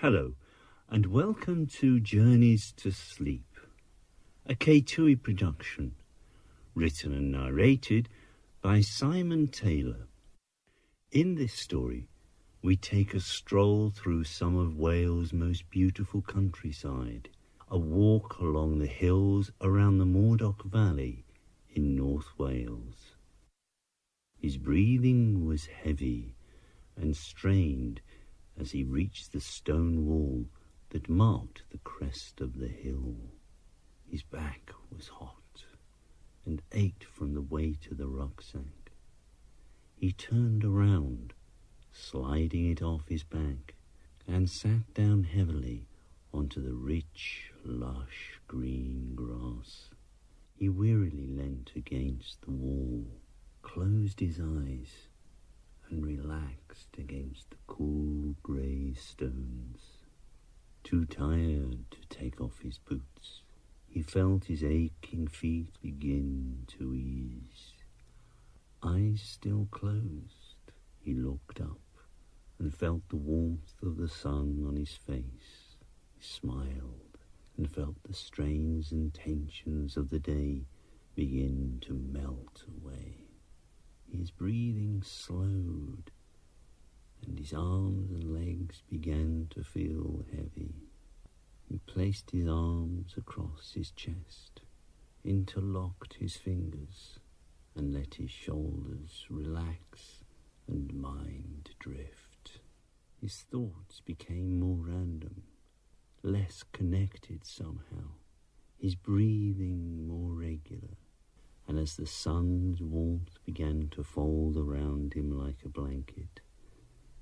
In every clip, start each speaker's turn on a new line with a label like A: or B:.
A: Hello, and welcome to Journeys to Sleep, a K2E production, written and narrated by Simon Taylor. In this story, we take a stroll through some of Wales' most beautiful countryside, a walk along the hills around the Mawddach Valley in North Wales. His breathing was heavy and strained as he reached the stone wall that marked the crest of the hill. His back was hot and ached from the weight of the rucksack. He turned around, sliding it off his back, and sat down heavily onto the rich, lush green grass. He wearily leant against the wall, closed his eyes, and relaxed against the cool grey stones. Too tired to take off his boots, he felt his aching feet begin to ease. Eyes still closed, he looked up and felt the warmth of the sun on his face. He smiled and felt the strains and tensions of the day begin to melt away. His breathing slowed, and his arms and legs began to feel heavy. He placed his arms across his chest, interlocked his fingers, and let his shoulders relax and mind drift. His thoughts became more random, less connected somehow, his breathing more regular. And as the sun's warmth began to fold around him like a blanket,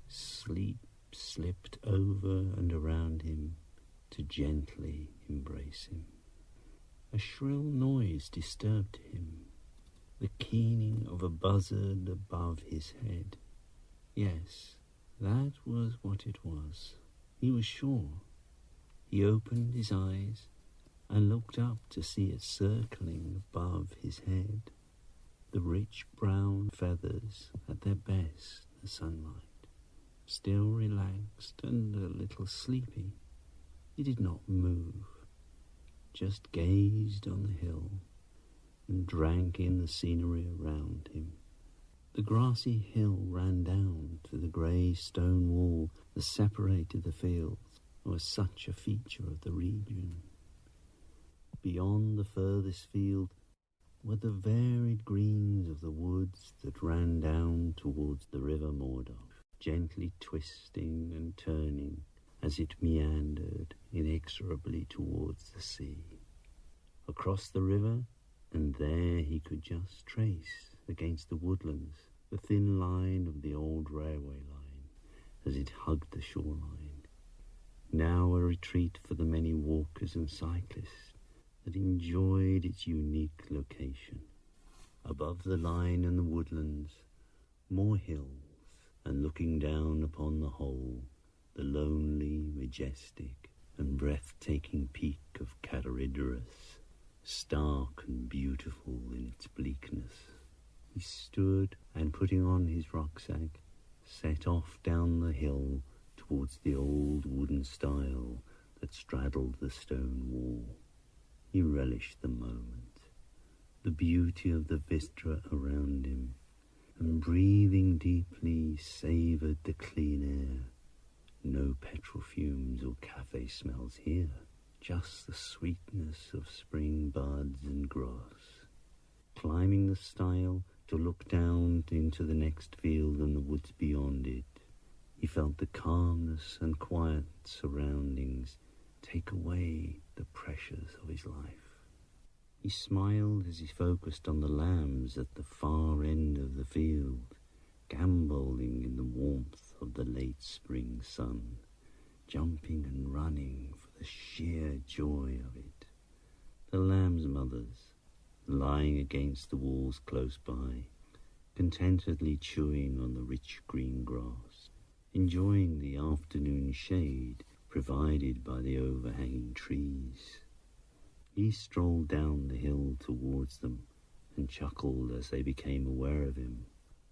A: sleep slipped over and around him to gently embrace him. A shrill noise disturbed him, the keening of a buzzard above his head. Yes, that was what it was. He was sure. He opened his eyes and looked up to see it circling above his head, the rich brown feathers at their best in the sunlight. Still relaxed and a little sleepy, he did not move, just gazed on the hill and drank in the scenery around him. The grassy hill ran down to the grey stone wall that separated the fields and was such a feature of the region. Beyond the furthest field were the varied greens of the woods that ran down towards the river Mawddach, gently twisting and turning as it meandered inexorably towards the sea. Across the river, and there he could just trace against the woodlands the thin line of the old railway line as it hugged the shoreline, now a retreat for the many walkers and cyclists that enjoyed its unique location. Above the line and the woodlands, more hills, and looking down upon the whole, the lonely, majestic, and breathtaking peak of Cateridorus, stark and beautiful in its bleakness. He stood, and putting on his rucksack, set off down the hill towards the old wooden stile that straddled the stone wall. He relished the moment, the beauty of the vista around him, and breathing deeply savoured the clean air. No petrol fumes or cafe smells here, just the sweetness of spring buds and grass. Climbing the stile to look down into the next field and the woods beyond it, he felt the calmness and quiet surroundings take away the pressures of his life. He smiled as he focused on the lambs at the far end of the field, gambolling in the warmth of the late spring sun, jumping and running for the sheer joy of it. The lambs' mothers, lying against the walls close by, contentedly chewing on the rich green grass, enjoying the afternoon shade provided by the overhanging trees. He strolled down the hill towards them and chuckled as they became aware of him,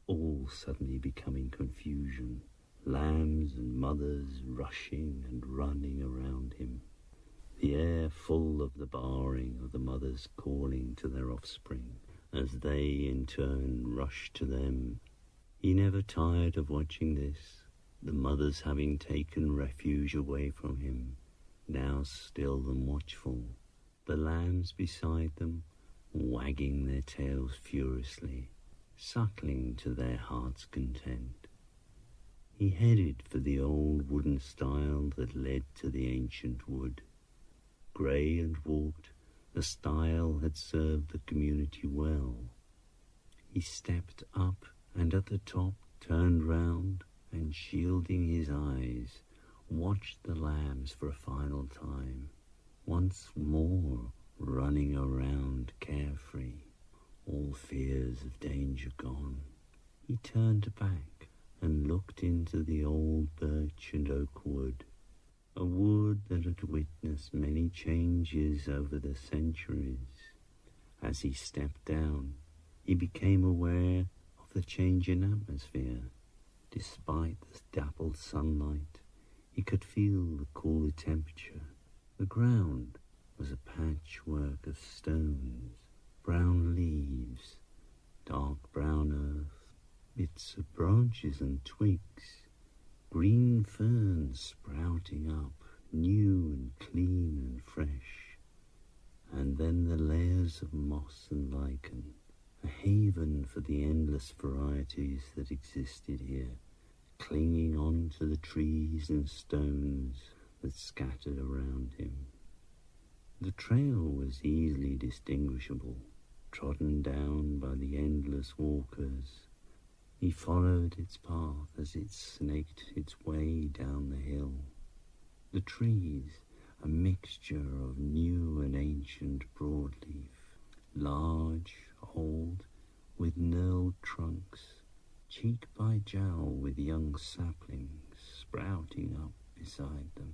A: all suddenly becoming confusion lambs and mothers rushing and running around him, the air full of the baaing of the mothers calling to their offspring as they in turn rushed to them. He never tired of watching this, the mothers having taken refuge away from him, now still and watchful, the lambs beside them wagging their tails furiously, suckling to their heart's content. He headed for the old wooden stile that led to the ancient wood. Grey and warped, the stile had served the community well. He stepped up and at the top turned round and, shielding his eyes, watched the lambs for a final time, once more running around carefree, all fears of danger gone. He turned back and looked into the old birch and oak wood, a wood that had witnessed many changes over the centuries. As he stepped down, he became aware of the change in atmosphere. Despite the dappled sunlight, he could feel the cooler temperature. The ground was a patchwork of stones, brown leaves, dark brown earth, bits of branches and twigs, green ferns sprouting up, new and clean and fresh, and then the layers of moss and lichen, a haven for the endless varieties that existed here, clinging on to the trees and stones that scattered around him. The trail was easily distinguishable, trodden down by the endless walkers. He followed its path as it snaked its way down the hill. The trees, a mixture of new and ancient broadleaf, large, old, with knurled trunks, cheek by jowl with young saplings sprouting up beside them.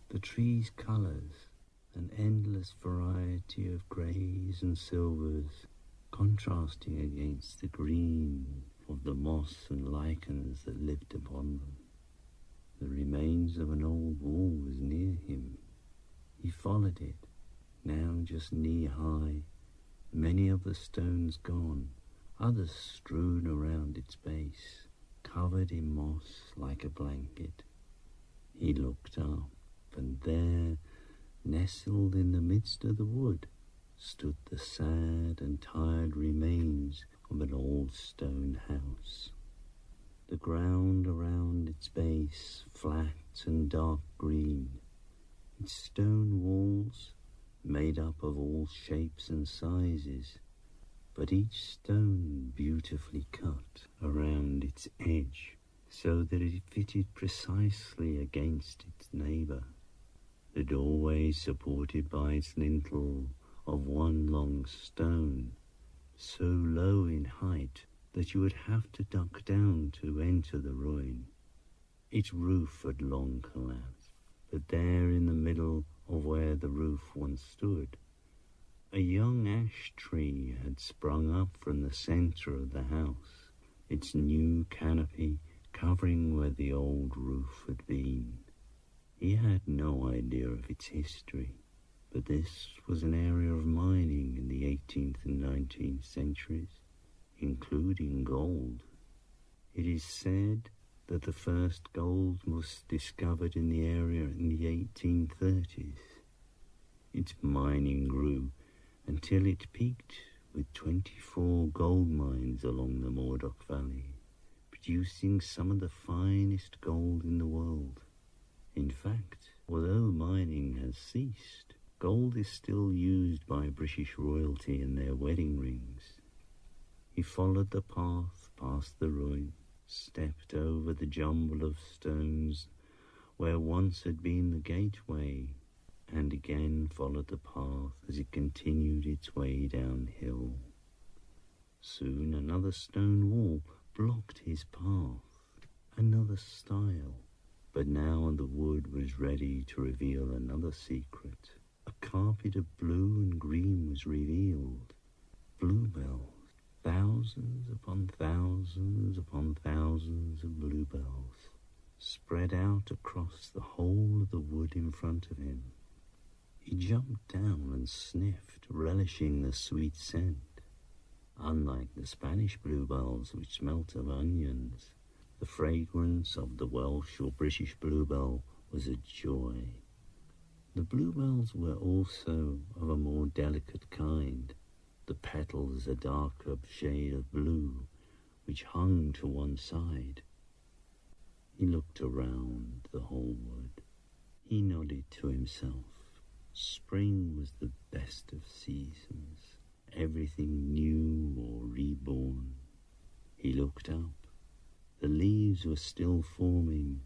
A: The trees' colours, an endless variety of greys and silvers, contrasting against the green of the moss and lichens that lived upon them. The remains of an old wall was near him. He followed it, now just knee-high, many of the stones gone, others strewn around its base, covered in moss like a blanket. He looked up, and there, nestled in the midst of the wood, stood the sad and tired remains of an old stone house. The ground around its base flat and dark green, its stone walls made up of all shapes and sizes, but each stone beautifully cut around its edge so that it fitted precisely against its neighbour. The doorway supported by its lintel of one long stone, so low in height that you would have to duck down to enter the ruin. Its roof had long collapsed, but there in the middle of where the roof once stood, a young ash tree had sprung up from the centre of the house, its new canopy covering where the old roof had been. He had no idea of its history, but this was an area of mining in the 18th and 19th centuries, including gold. It is said that the first gold was discovered in the area in the 1830s. Its mining grew until it peaked with 24 gold mines along the Mawddach Valley, producing some of the finest gold in the world. In fact, although mining has ceased, gold is still used by British royalty in their wedding rings. He followed the path past the ruin, stepped over the jumble of stones where once had been the gateway, and again followed the path as it continued its way downhill. Soon another stone wall blocked his path, another stile, but now the wood was ready to reveal another secret. A carpet of blue and green was revealed. Bluebells, Thousands upon thousands upon thousands of bluebells spread out across the whole of the wood in front of him. He jumped down and sniffed, relishing the sweet scent. Unlike the Spanish bluebells, which smelt of onions, the fragrance of the Welsh or British bluebell was a joy. The bluebells were also of a more delicate kind, the petals a darker shade of blue, which hung to one side. He looked around the whole wood. He nodded to himself. Spring was the best of seasons, everything new or reborn. He looked up. The leaves were still forming,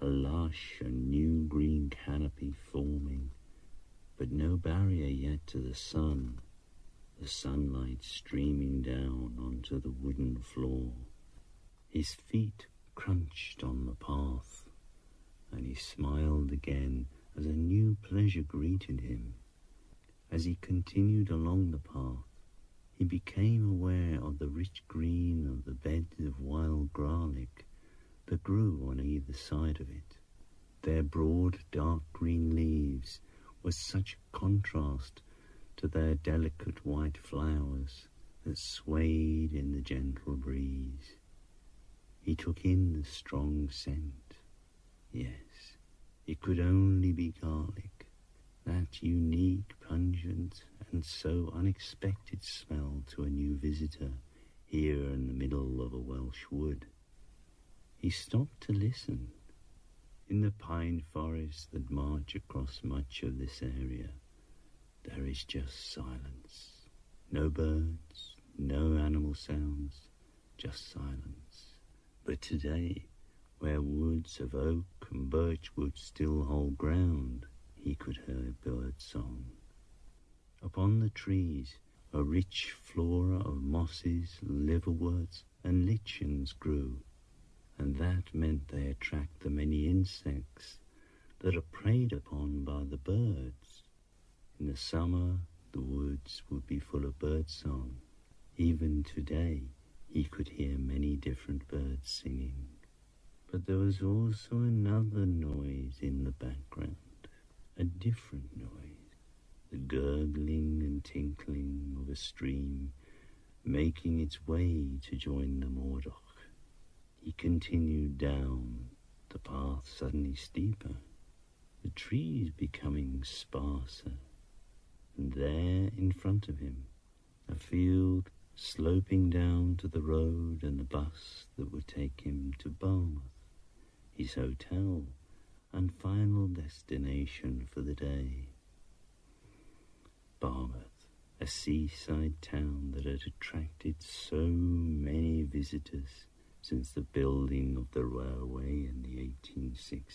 A: a lush and new green canopy forming, but no barrier yet to the sun, the sunlight streaming down onto the wooden floor. His feet crunched on the path, and he smiled again as a new pleasure greeted him. As he continued along the path, he became aware of the rich green of the beds of wild garlic that grew on either side of it. Their broad dark green leaves were such a contrast to their delicate white flowers that swayed in the gentle breeze. He took in the strong scent. Yes, it could only be garlic, that unique, pungent, and so unexpected smell to a new visitor here in the middle of a Welsh wood. He stopped to listen. In the pine forests that march across much of this area, there is just silence. No birds, no animal sounds, just silence. But today, where woods of oak and birchwood still hold ground, he could hear bird song. Upon the trees, a rich flora of mosses, liverworts, and lichens grew, and that meant they attract the many insects that are preyed upon by the birds. In the summer, the woods would be full of bird song. Even today, he could hear many different birds singing. But there was also another noise in the background, a different noise, the gurgling and tinkling of a stream making its way to join the Mawddach. He continued down, the path suddenly steeper, the trees becoming sparser, and there in front of him, a field sloping down to the road and the bus that would take him to Barmouth, his hotel and final destination for the day. Barmouth, a seaside town that had attracted so many visitors since the building of the railway in the 1860s.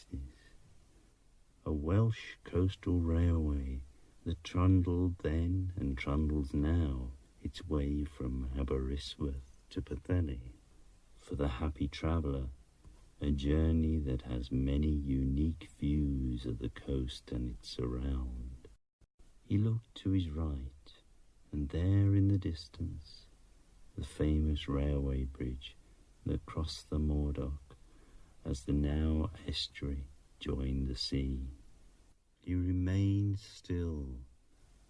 A: A Welsh coastal railway that trundled then and trundles now its way from Aberystwyth to Pwllheli. For the happy traveller, a journey that has many unique views of the coast and its surround. He looked to his right, and there in the distance, the famous railway bridge that crossed the Mawddach as the now estuary joined the sea. He remained still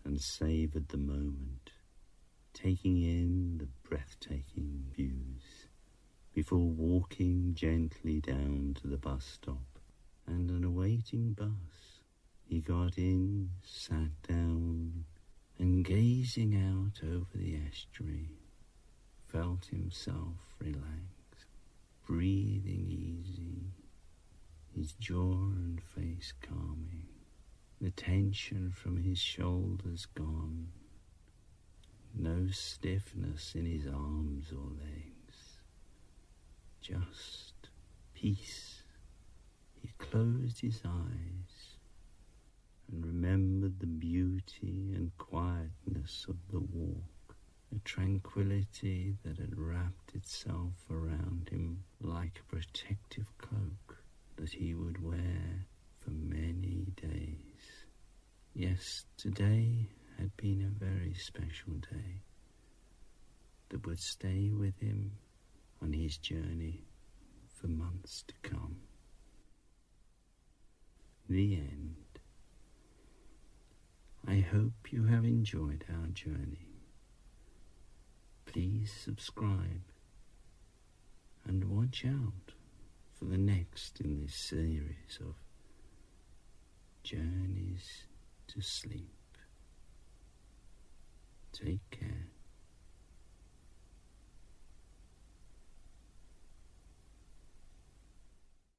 A: and savoured the moment, taking in the breathtaking views, before walking gently down to the bus stop and an awaiting bus. He got in, sat down, and gazing out over the estuary, felt himself relaxed, breathing easy, his jaw and face calming, the tension from his shoulders gone, no stiffness in his arms or legs, just peace. He closed his eyes and remembered the beauty and quietness of the walk, a tranquility that had wrapped itself around him like a protective cloak that he would wear for many days. Yes, today had been a very special day. that would stay with him on his journey for months to come. The end. I hope you have enjoyed our journey. Please subscribe and watch out for the next in this series of Journeys to Sleep. Take care.